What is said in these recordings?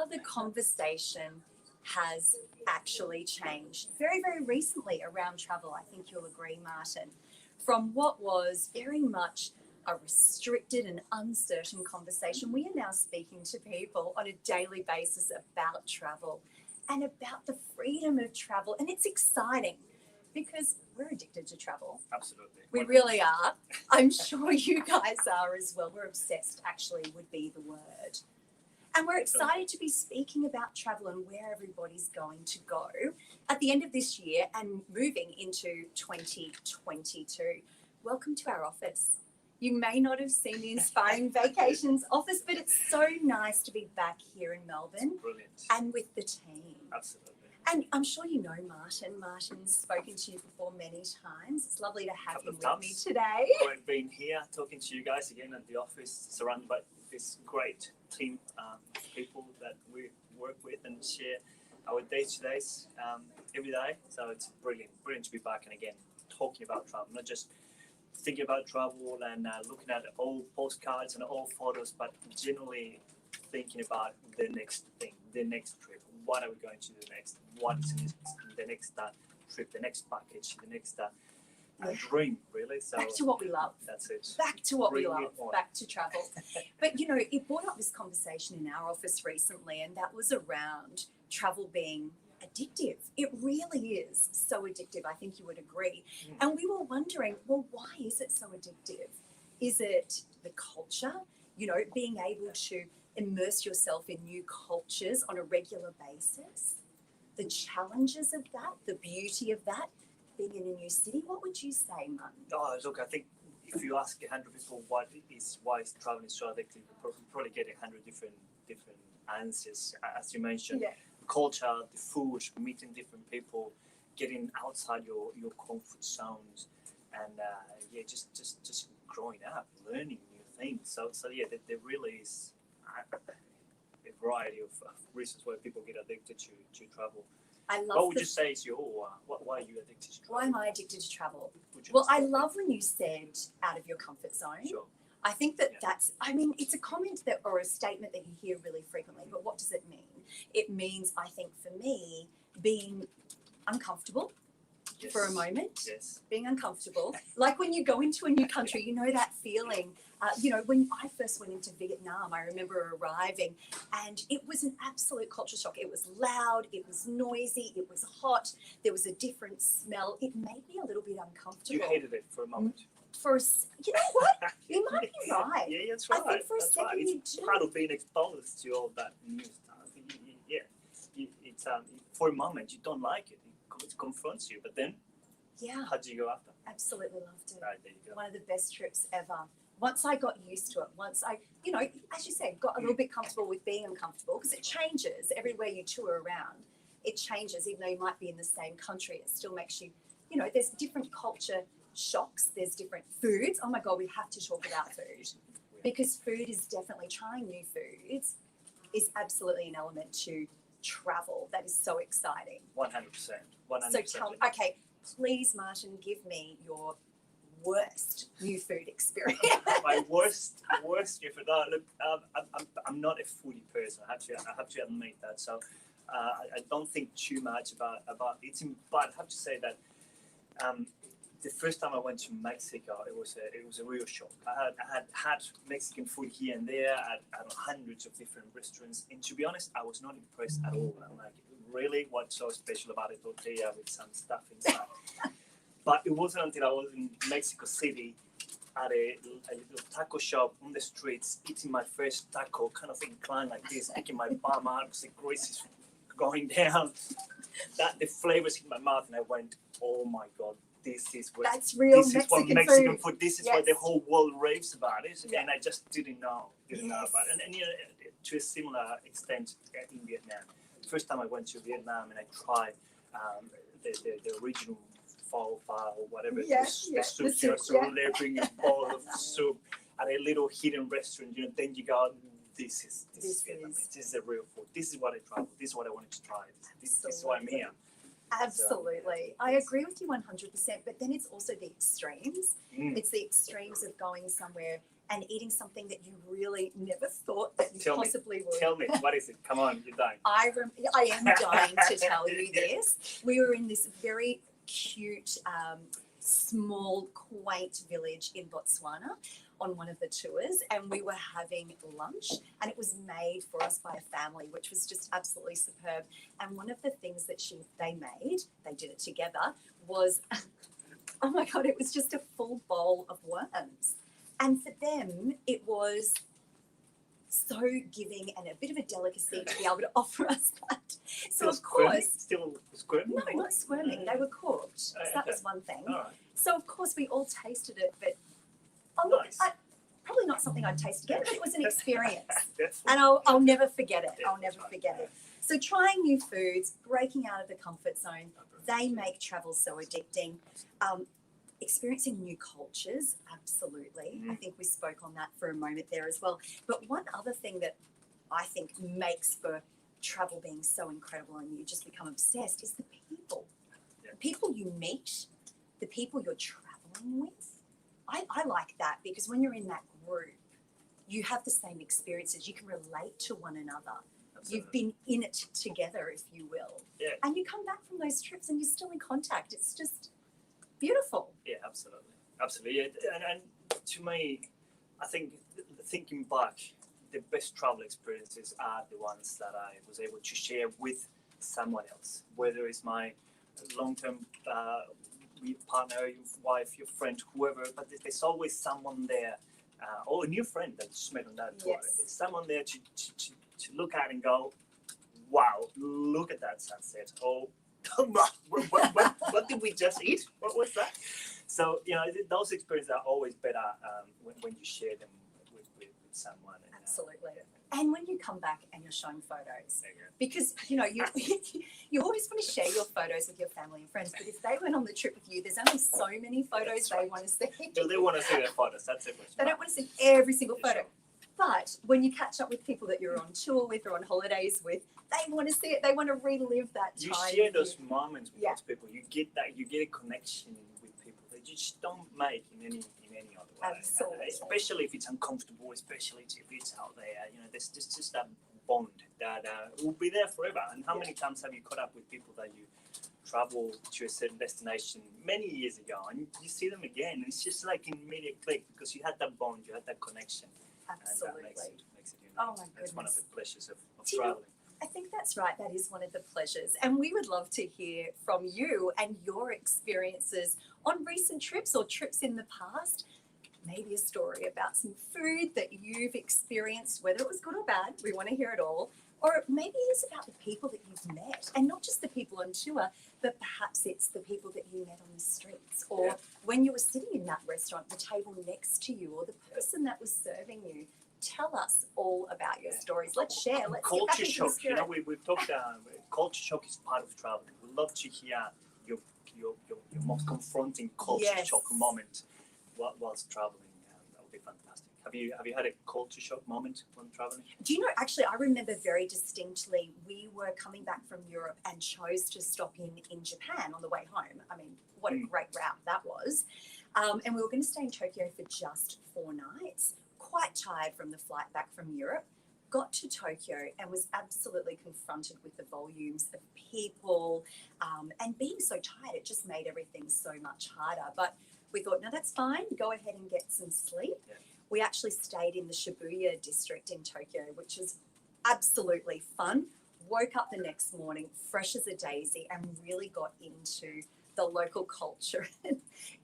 The conversation has actually changed very, very recently around travel. I think you'll agree, Martin. From what was very much a restricted and uncertain conversation, we are now speaking to people on a daily basis about travel and about the freedom of travel. And it's exciting because we're addicted to travel. Absolutely. We really are. I'm sure you guys are as well. We're obsessed, actually, would be the word. And we're excited to be speaking about travel and where everybody's going to go at the end of this year and moving into 2022. Welcome to our office. You may not have seen the Inspiring Vacations office, but it's so nice to be back here in Melbourne. Brilliant. And with the team. Absolutely. And I'm sure you know Martin. Martin's spoken to you before many times. It's lovely to have him with me today. I've been here talking to you guys again at the office, surrounded by this great team of people that we work with and share our day-to-days every day. So it's brilliant to be back and again talking about travel, not just thinking about travel and looking at old postcards and old photos, but generally thinking about the next thing, the next trip. What are we going to do next? What is the next trip, the next package, the next dream, really? So back to what we love. That's it. Back to what we love. Back to travel. But, you know, it brought up this conversation in our office recently, and that was around travel being addictive. It really is so addictive. I think you would agree. And we were wondering, well, why is it so addictive? Is it the culture? You know, being able to immerse yourself in new cultures on a regular basis, the challenges of that, the beauty of that, being in a new city. What would you say, Martin? Oh, look, I think if you ask 100 people why is traveling so addictive, you probably get 100 different answers. As you mentioned, the culture, the food, meeting different people, getting outside your comfort zones, and just growing up, learning new things. So there really is a variety of reasons why people get addicted to travel. What would you say is why are you addicted to travel? Why am I addicted to travel? Well, I love when you said out of your comfort zone. Sure. I think that's, I mean, it's a comment that or a statement that you hear really frequently, but what does it mean? It means, I think for me, being uncomfortable for a moment, being uncomfortable. Like when you go into a new country, you know that feeling. You know, when I first went into Vietnam, I remember arriving and it was an absolute culture shock. It was loud, it was noisy, it was hot, there was a different smell. It made me a little bit uncomfortable. You hated it for a moment. You know what? You might be right. Yeah, that's right. I think for a second you do. It's part of being exposed to all that new stuff. It's for a moment you don't like it. It confronts you, but then how do you go after? Absolutely loved it. Right, there you go. One of the best trips ever. Once I got used to it, once I, you know, as you said, got a little bit comfortable with being uncomfortable, because it changes everywhere you tour around. It changes, even though you might be in the same country, it still makes you, you know, there's different culture shocks, there's different foods. Oh my God, we have to talk about food, because food is definitely, trying new foods is absolutely an element to travel. That is so exciting. 100%. So tell me, okay, please, Martin, give me your worst new food experience. My worst new food. Look, I'm not a foodie person. I have to admit that. So I don't think too much about eating. But I have to say that the first time I went to Mexico, it was a real shock. I had Mexican food here and there at hundreds of different restaurants, and to be honest, I was not impressed at all. I'm like, really, what's so special about a tortilla with some stuff inside? But it wasn't until I was in Mexico City at a little taco shop on the streets, eating my first taco, kind of inclined like this, picking my bum out because the grease is going down, that the flavors hit my mouth, and I went, oh my God, this is what Mexican food. This is what the whole world raves about it, and I just didn't know about it. And you know, to a similar extent in Vietnam. The first time I went to Vietnam and I tried the original pho or whatever, the soup, so they're bringing a bowl of soup at a little hidden restaurant, you know, then you go, this is Vietnamese. This is the real food. This is what I traveled. This is what I wanted to try. This is why I'm here. Absolutely. I agree with you 100%, but then it's also the extremes. It's the extremes of going somewhere and eating something that you really never thought that you Tell me. possibly would. Tell me, what is it? Come on, you're dying. I am dying to tell you this. We were in this very cute, small, quaint village in Botswana on one of the tours, and we were having lunch, and it was made for us by a family, which was just absolutely superb. And one of the things that they did it together, was oh my God, it was just a full bowl of worms. And for them, it was so giving and a bit of a delicacy to be able to offer us that. So of course, still squirming? no, not squirming. They were cooked. So that was one thing. All right. So of course we all tasted it, but Nice. probably not something I'd taste again, but it was an experience, Definitely. and I'll never forget it. Yeah, I'll never that's right. forget it. So trying new foods, breaking out of the comfort zone, they make travel so addicting. Experiencing new cultures, absolutely. I think we spoke on that for a moment there as well. But one other thing that I think makes for travel being so incredible and you just become obsessed is the people. Yeah. The people you meet, the people you're traveling with. I like that because when you're in that group, you have the same experiences. You can relate to one another. Absolutely. You've been in it together, if you will. Yeah. And you come back from those trips and you're still in contact. It's just beautiful. Yeah, absolutely. Absolutely. Yeah. And to me, I think thinking back, the best travel experiences are the ones that I was able to share with someone else, whether it's my long-term partner, your wife, your friend, whoever, but there's always someone there, or a new friend that you just met on that tour. Yes. There's someone there to look at and go, wow, look at that sunset. Oh, what did we just eat? What was that? So, those experiences are always better when you share them with someone. And, Absolutely. yeah. And when you come back and you're showing photos, There you go. because you you always want to share your photos with your family and friends, but if they went on the trip with you, there's only so many photos That's they right. want to see. So they want to see their photos. That's it. They don't want to see every single Yeah, photo. sure. But when you catch up with people that you're on tour with or on holidays with, they want to see it. They want to relive that You time. share with those you. moments with Yeah. those people. You get that. You get a connection with people that you just don't make in any other way. Absolutely. Especially if it's uncomfortable. Especially if it's out there. There's just that bond that will be there forever. And how many times have you caught up with people that you travel to a certain destination many years ago, and you see them again? And it's just like an immediate click because you had that bond, you had that connection. Absolutely. And that makes it unique. Oh my That's one of the goodness. pleasures of Do you know- traveling. I think that's right. That is one of the pleasures. And we would love to hear from you and your experiences on recent trips or trips in the past. Maybe a story about some food that you've experienced, whether it was good or bad. We want to hear it all. Or maybe it's about the people that you've met, and not just the people on tour, but perhaps it's the people that you met on the streets, or Yeah. when you were sitting in that restaurant, the table next to you, or the person that was serving you. Tell us all about your stories. Let's share. Let's get back Culture into the shock. spirit. We've talked. Culture shock is part of traveling. We'd love to hear your most confronting culture Yes. shock moment whilst traveling. That would be fantastic. Have you had a culture shock moment when traveling? Do you know, actually, I remember very distinctly, we were coming back from Europe and chose to stop in Japan on the way home. I mean, what a great route that was. And we were going to stay in Tokyo for just 4 nights. Quite tired from the flight back from Europe. Got to Tokyo and was absolutely confronted with the volumes of people. And being so tired, it just made everything so much harder. But we thought, no, that's fine. Go ahead and get some sleep. Yeah. We actually stayed in the Shibuya district in Tokyo, which was absolutely fun. Woke up the next morning, fresh as a daisy, and really got into the local culture.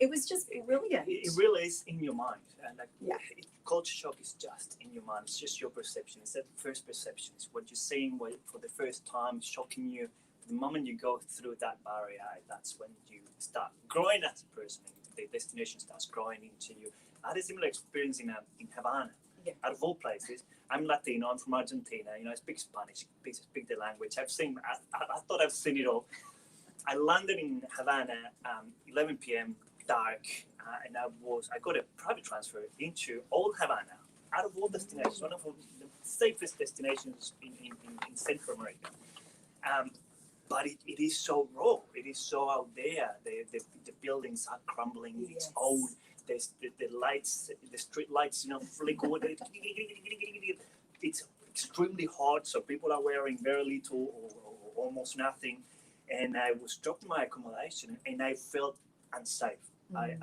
It was just brilliant. It really is in your mind, and Yeah. Culture shock is just in your mind. It's just your perception. It's that first perception. It's what you're seeing for the first time, shocking you. The moment you go through that barrier, that's when you start growing as a person. And the destination starts growing into you. I had a similar experience in Havana. Yeah. Out of all places, I'm Latino. I'm from Argentina. I speak Spanish. Speak the language. I thought I've seen it all. I landed in Havana 11 p.m. dark, and I got a private transfer into Old Havana. Out of all destinations, one of the safest destinations in Central America. But it is so raw. It is so out there. The buildings are crumbling. Yes. It's old. there's the lights, the street lights, flicker. It's extremely hot, so people are wearing very little or almost nothing. And I was dropped my accommodation, and I felt unsafe. I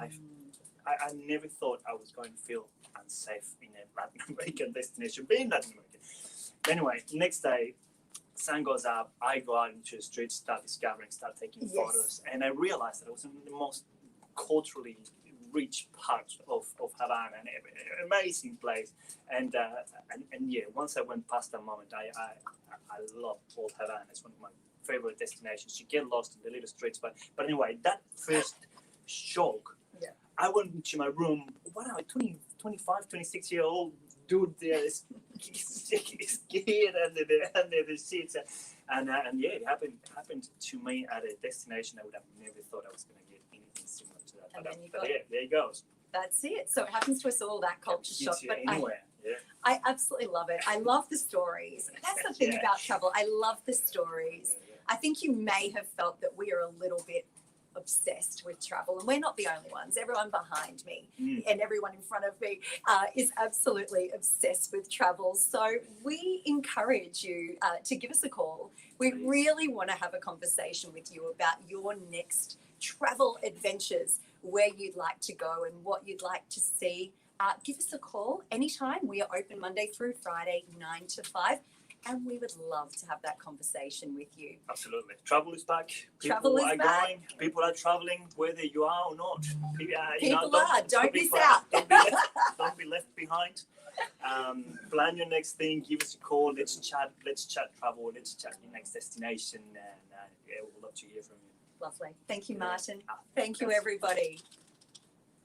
never thought I was going to feel unsafe in a Latin American destination, being Latin American. Anyway, next day, sun goes up, I go out into the streets, start discovering, start taking photos, and I realized that I was in the most culturally rich part of Havana, an amazing place. And yeah, once I went past that moment, I love old Havana. It's one of my favorite destinations. You get lost in the little streets, but anyway, that first shock. Yeah. I went into my room. What am I, 25, 26-year-old dude there is scared under the seats, and yeah, it happened to me at a destination I would have never thought I was going to get anything similar to that. And But, then you but got yeah, there it goes. That's it. So it happens to us all, that culture It's shock. But anywhere. I absolutely love it. I love the stories. That's the thing about travel. I love the stories. I think you may have felt that we are a little bit obsessed with travel, and we're not the only ones. Everyone behind me and everyone in front of me is absolutely obsessed with travel. So we encourage you to give us a call. We really want to have a conversation with you about your next travel adventures, where you'd like to go and what you'd like to see. Give us a call anytime. We are open Monday through Friday, 9 to 5. And we would love to have that conversation with you. Absolutely. Travel is back. Travel is back. Going. People are traveling, whether you are or not. Don't miss out. Don't be left behind. Plan your next thing. Give us a call. Let's chat travel. Let's chat your next destination. And yeah, we'd love to hear from you. Lovely. Thank you, Martin. Thank you, everybody.